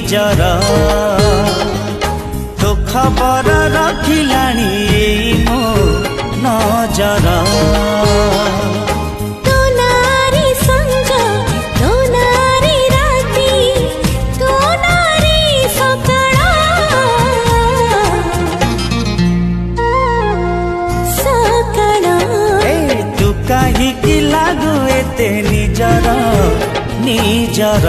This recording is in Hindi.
निजर तो खबर रखिलाणी मो नजर कहीं की लागू एते निजर निजर।